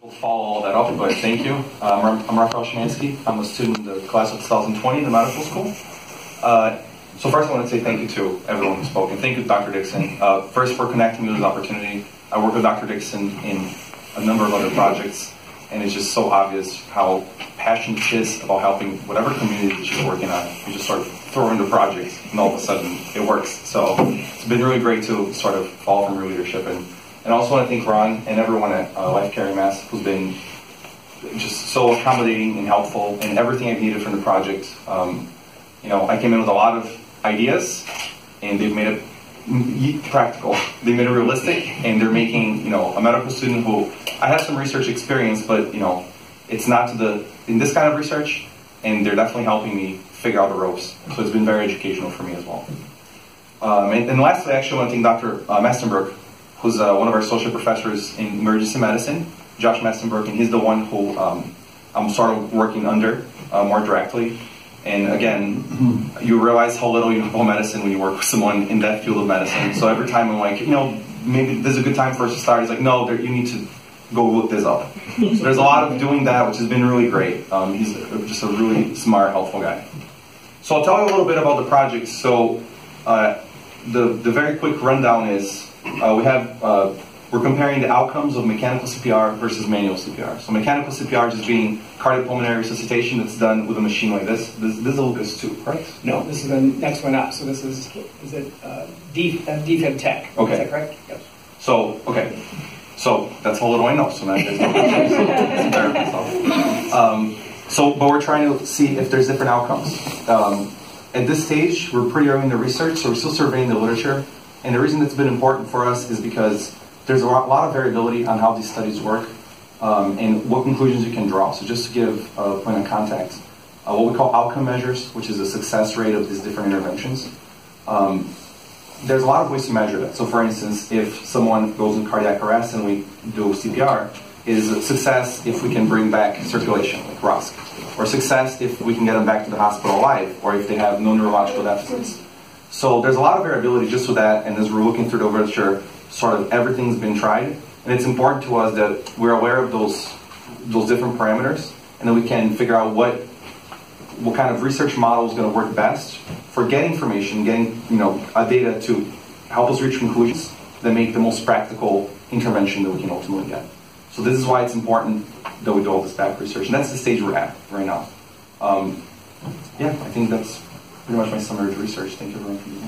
We'll follow all that up, but thank you. I'm Raphael Szymanski. I'm a student in the class of 2020 in the medical school. So first I want to say thank you to everyone who spoke, and thank you to Dr. Dixon. First for connecting me with this opportunity. I work with Dr. Dixon in a number of other projects, and it's just so obvious how passionate she is about helping whatever community that she's working on. You just sort of throw her into projects, and all of a sudden it works. So it's been really great to sort of follow from her leadership. And I also want to thank Ron and everyone at Lifecare and Mass who's been just so accommodating and helpful and everything I've needed from the project. You know, I came in with a lot of ideas, and they've made it practical. They made it realistic, and they're making, you know, a medical student who, I have some research experience, but, you know, it's not in this kind of research, and they're definitely helping me figure out the ropes. So it's been very educational for me as well. And lastly, I actually want to thank Dr. Mestenberg, who's one of our associate professors in emergency medicine, Josh Mestenberg, and he's the one who I'm sort of working under more directly. And again, you realize how little you know about medicine when you work with someone in that field of medicine. So every time I'm like, you know, maybe this is a good time for us to start. He's like, no, you need to go look this up. So there's a lot of doing that, which has been really great. He's just a really smart, helpful guy. So I'll tell you a little bit about the project. So the very quick rundown is we're comparing the outcomes of mechanical CPR versus manual CPR. So mechanical CPR just being cardiopulmonary resuscitation that's done with a machine like this. This is a Lucas 2, right? No, this is the next one up. So this is it DFib Tech. Okay. Is that correct? Yep. So, okay. So that's how little I know. So now you guys know. But we're trying to see if there's different outcomes. At this stage, we're pretty early in the research, so we're still surveying the literature. And the reason it's been important for us is because there's a lot of variability on how these studies work and what conclusions you can draw. So just to give a point of context, what we call outcome measures, which is the success rate of these different interventions, there's a lot of ways to measure that. So for instance, if someone goes in cardiac arrest and we do CPR, is a success if we can bring back circulation, like ROSC, or success if we can get them back to the hospital alive, or if they have no neurological deficits. So there's a lot of variability just with that, and as we're looking through the literature, sort of everything's been tried, and it's important to us that we're aware of those different parameters, and then we can figure out what kind of research model is going to work best for getting information, getting data to help us reach conclusions that make the most practical intervention that we can ultimately get. So this is why it's important that we do all this back research, and that's the stage we're at right now. Yeah, I think that's pretty much my summary of research. Thank you everyone for being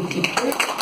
here.